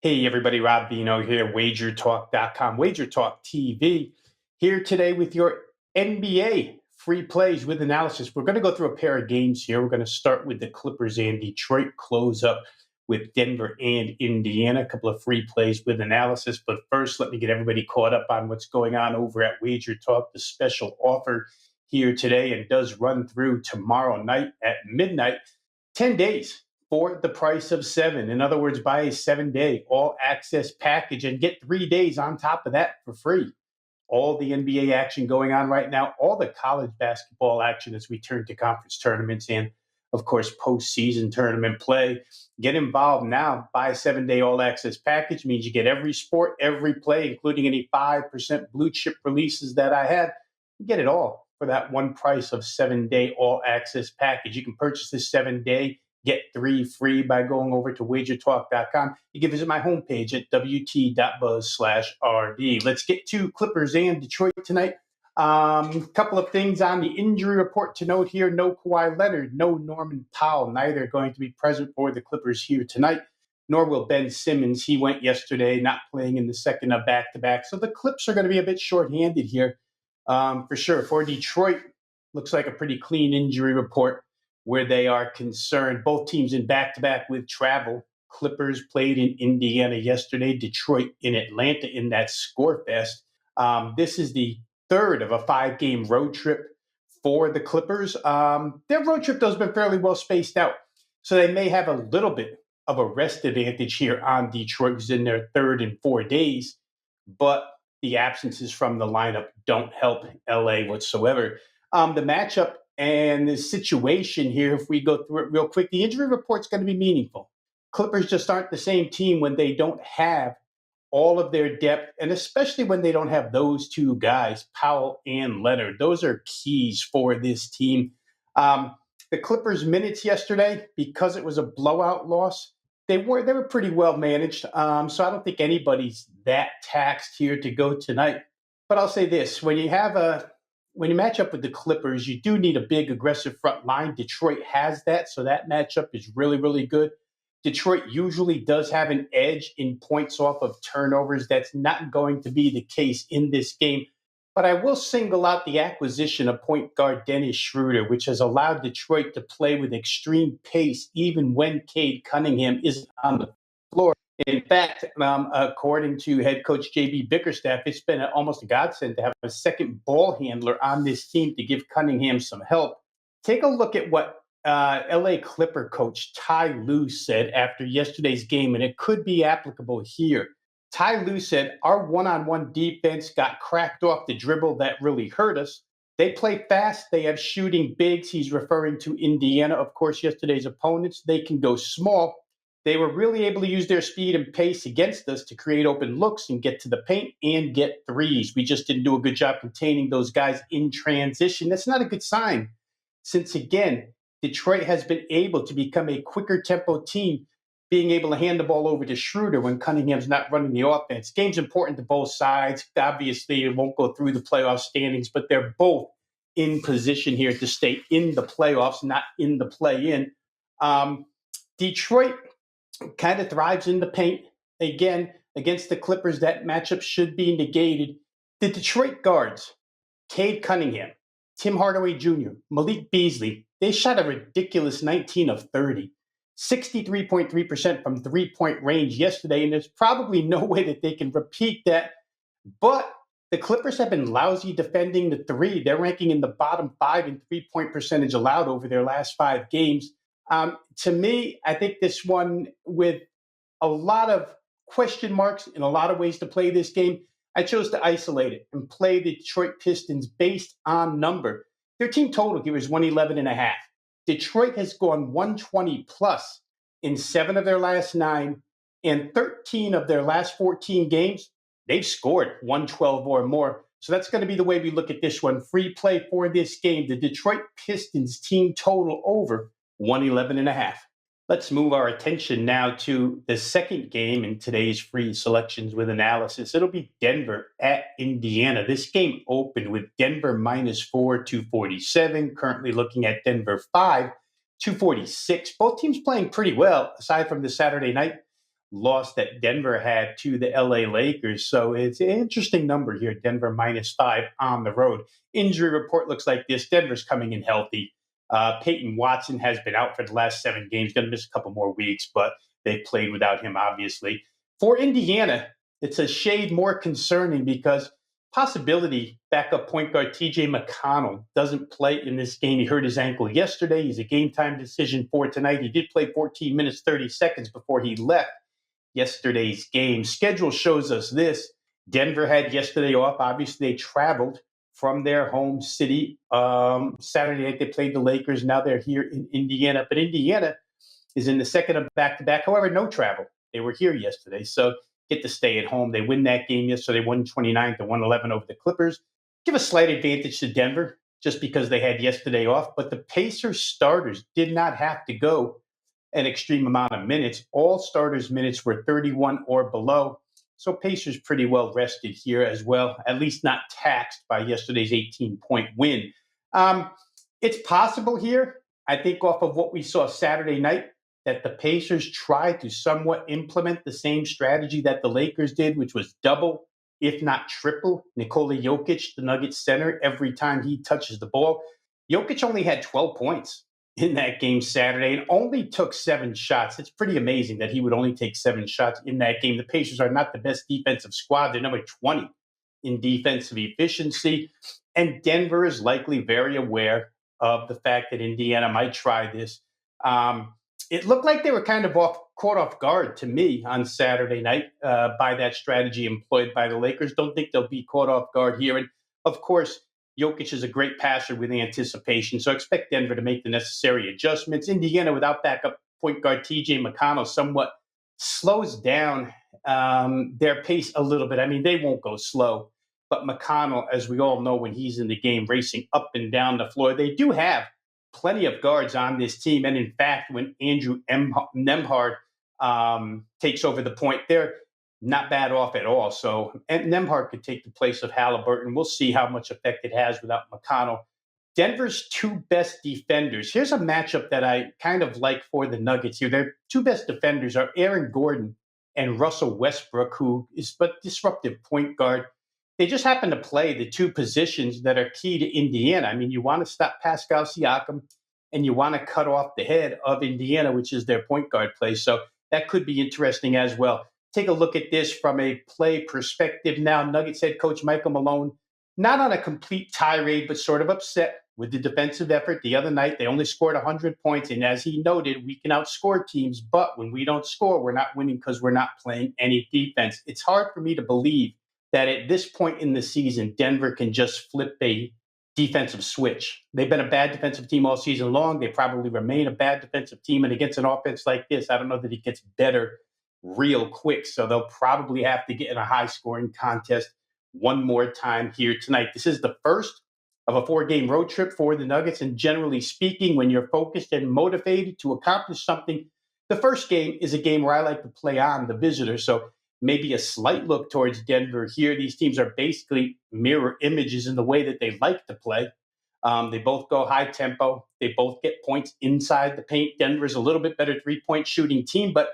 Hey everybody, Rob Veno here, WagerTalk.com, WagerTalk TV, here today with your NBA free plays with analysis. We're going to go through a pair of games here. We're going to start with the Clippers and Detroit, close up with Denver and Indiana, a couple of free plays with analysis. But first, let me get everybody caught up on what's going on over at WagerTalk. The special offer here today and does run through tomorrow night at midnight, 10 days for the price of 7. In other words, buy a 7-day all-access package and get 3 days on top of that for free. All the NBA action going on right now, all the college basketball action as we turn to conference tournaments and, of course, postseason tournament play. Get involved now. Buy a 7-day all-access package. Means you get every sport, every play, including any 5% blue chip releases that I have. You get it all for that one price of 7-day all-access package. You can purchase this 7-day, get 3 free by going over to WagerTalk.com. You can visit my homepage at wt.buzz/RD. Let's get to Clippers and Detroit tonight. Couple of things on the injury report to note here. No Kawhi Leonard, no Norman Powell. Neither are going to be present for the Clippers here tonight, nor will Ben Simmons. He went yesterday, not playing in the second of back-to-back. So the Clips are going to be a bit shorthanded here for sure. For Detroit, looks like a pretty clean injury report where they are concerned. Both teams in back-to-back with travel. Clippers played in Indiana yesterday, Detroit in Atlanta in that score fest. This is the third of a 5-game road trip for the Clippers. Their road trip, though, has been fairly well spaced out. So they may have a little bit of a rest advantage here on Detroit, who's in their third in 4 days. But the absences from the lineup don't help LA whatsoever. The matchup and the situation here, if we go through it real quick, the injury report's going to be meaningful. Clippers just aren't the same team when they don't have all of their depth, and especially when they don't have those two guys, Powell and Leonard. Those are keys for this team. The Clippers' minutes yesterday, because it was a blowout loss, they were pretty well managed. So I don't think anybody's that taxed here to go tonight. But I'll say this: when you match up with the Clippers, you do need a big, aggressive front line. Detroit has that, so that matchup is really, really good. Detroit usually does have an edge in points off of turnovers. That's not going to be the case in this game. But I will single out the acquisition of point guard Dennis Schroeder, which has allowed Detroit to play with extreme pace even when Cade Cunningham isn't on the floor. In fact, according to head coach J.B. Bickerstaff, it's been almost a godsend to have a second ball handler on this team to give Cunningham some help. Take a look at what L.A. Clipper coach Ty Lue said after yesterday's game, and it could be applicable here. Ty Lue said, our one-on-one defense got cracked off the dribble. That really hurt us. They play fast. They have shooting bigs. He's referring to Indiana, of course, yesterday's opponents. They can go small. They were really able to use their speed and pace against us to create open looks and get to the paint and get threes. We just didn't do a good job containing those guys in transition. That's not a good sign, since, again, Detroit has been able to become a quicker tempo team, being able to hand the ball over to Schroeder when Cunningham's not running the offense. Game's important to both sides. Obviously, it won't go through the playoff standings, but they're both in position here to stay in the playoffs, not in the play-in. Detroit kind of thrives in the paint. Again, against the Clippers, that matchup should be negated. The Detroit guards, Cade Cunningham, Tim Hardaway Jr., Malik Beasley, they shot a ridiculous 19 of 30, 63.3% from three-point range yesterday, and there's probably no way that they can repeat that. But the Clippers have been lousy defending the three. They're ranking in the bottom 5 in three-point percentage allowed over their last 5 games. To me, I think this one, with a lot of question marks and a lot of ways to play this game, I chose to isolate it and play the Detroit Pistons based on number. Their team total here is 111.5. Detroit has gone 120 plus in 7 of their last 9, and 13 of their last 14 games, they've scored 112 or more. So that's going to be the way we look at this one. Free play for this game, the Detroit Pistons team total over 111.5. Let's move our attention now to the second game in today's free selections with analysis. It'll be Denver at Indiana. This game opened with Denver -4, 247. Currently looking at Denver 5, 246. Both teams playing pretty well, aside from the Saturday night loss that Denver had to the LA Lakers. So it's an interesting number here. Denver -5 on the road. Injury report looks like this. Denver's coming in healthy. Peyton Watson has been out for the last 7 games. Going to miss a couple more weeks, but they've played without him, obviously. For Indiana, it's a shade more concerning because possibility backup point guard TJ McConnell doesn't play in this game. He hurt his ankle yesterday. He's a game time decision for tonight. He did play 14 minutes, 30 seconds before he left yesterday's game. Schedule shows us this. Denver had yesterday off. Obviously, they traveled from their home city. Saturday night, they played the Lakers. Now they're here in Indiana. But Indiana is in the second of back-to-back. However, no travel. They were here yesterday, so get to stay at home. They win that game yesterday, 129 to 111 over the Clippers. Give a slight advantage to Denver just because they had yesterday off. But the Pacers starters did not have to go an extreme amount of minutes. All starters' minutes were 31 or below. So Pacers pretty well rested here as well, at least not taxed by yesterday's 18-point win. It's possible here, I think off of what we saw Saturday night, that the Pacers try to somewhat implement the same strategy that the Lakers did, which was double, if not triple, Nikola Jokic, the Nuggets center, every time he touches the ball. Jokic only had 12 points in that game Saturday and only took 7 shots. It's pretty amazing that he would only take 7 shots in that game. The Pacers are not the best defensive squad. They're number 20 in defensive efficiency. And Denver is likely very aware of the fact that Indiana might try this. It looked like they were kind of caught off guard to me on Saturday night by that strategy employed by the Lakers. Don't think they'll be caught off guard here. And of course, Jokic is a great passer with anticipation, so expect Denver to make the necessary adjustments. Indiana, without backup point guard TJ McConnell, somewhat slows down their pace a little bit. I mean, they won't go slow, but McConnell, as we all know, when he's in the game, racing up and down the floor, they do have plenty of guards on this team. And in fact, when Andrew Nembhard takes over the point, they're not bad off at all. So and Nembhard could take the place of Halliburton. We'll see how much effect it has without McConnell. Denver's 2 best defenders. Here's a matchup that I kind of like for the Nuggets here. Their 2 best defenders are Aaron Gordon and Russell Westbrook, who is but disruptive point guard. They just happen to play the 2 positions that are key to Indiana. I mean, you want to stop Pascal Siakam and you want to cut off the head of Indiana, which is their point guard play. So that could be interesting as well. Take a look at this from a play perspective now. Nuggets head coach Michael Malone, not on a complete tirade, but sort of upset with the defensive effort. The other night, they only scored 100 points. And as he noted, we can outscore teams, but when we don't score, we're not winning because we're not playing any defense. It's hard for me to believe that at this point in the season, Denver can just flip a defensive switch. They've been a bad defensive team all season long. They probably remain a bad defensive team. And against an offense like this, I don't know that it gets better real quick. So they'll probably have to get in a high-scoring contest one more time here tonight. This is the first of a 4-game road trip for the Nuggets. And generally speaking, when you're focused and motivated to accomplish something, the first game is a game where I like to play on the visitor. So maybe a slight look towards Denver here. These teams are basically mirror images in the way that they like to play. They both go high tempo. They both get points inside the paint. Denver's a little bit better 3-point shooting team, but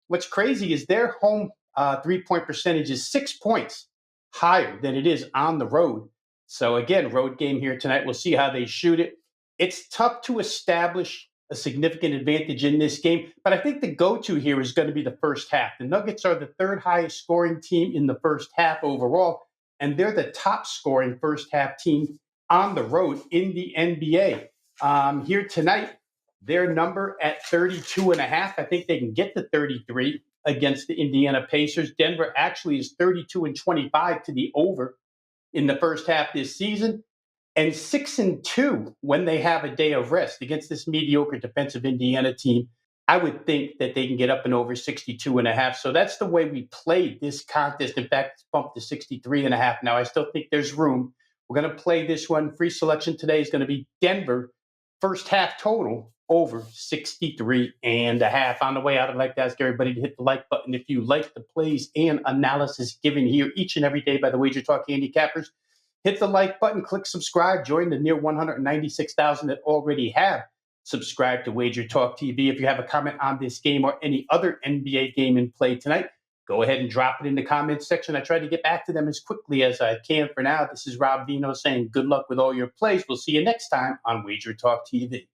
what's crazy is their home 3-point percentage is 6 points higher than it is on the road. So again, road game here tonight. We'll see how they shoot it. It's tough to establish a significant advantage in this game, but I think the go-to here is going to be the first half. The Nuggets are the 3rd highest scoring team in the first half overall, and they're the top scoring first half team on the road in the NBA. Here tonight, their number at 32.5. I think they can get to 33 against the Indiana Pacers. Denver actually is 32-25 to the over in the first half this season, and 6-2 when they have a day of rest against this mediocre defensive Indiana team. I would think that they can get up and over 62.5. So that's the way we played this contest. In fact, it's bumped to 63.5 now. I still think there's room. We're going to play this one. Free selection today is going to be Denver first half total over 63.5. On the way out, I'd like to ask everybody to hit the like button if you like the plays and analysis given here each and every day by the WagerTalk handicappers. Hit the like button, click subscribe, join the near 196,000 that already have subscribe to Wager Talk TV. If you have a comment on this game or any other NBA game in play tonight, go ahead and drop it in the comments section. I try to get back to them as quickly as I can. For now, this is Rob Veno saying good luck with all your plays. We'll see you next time on Wager Talk TV.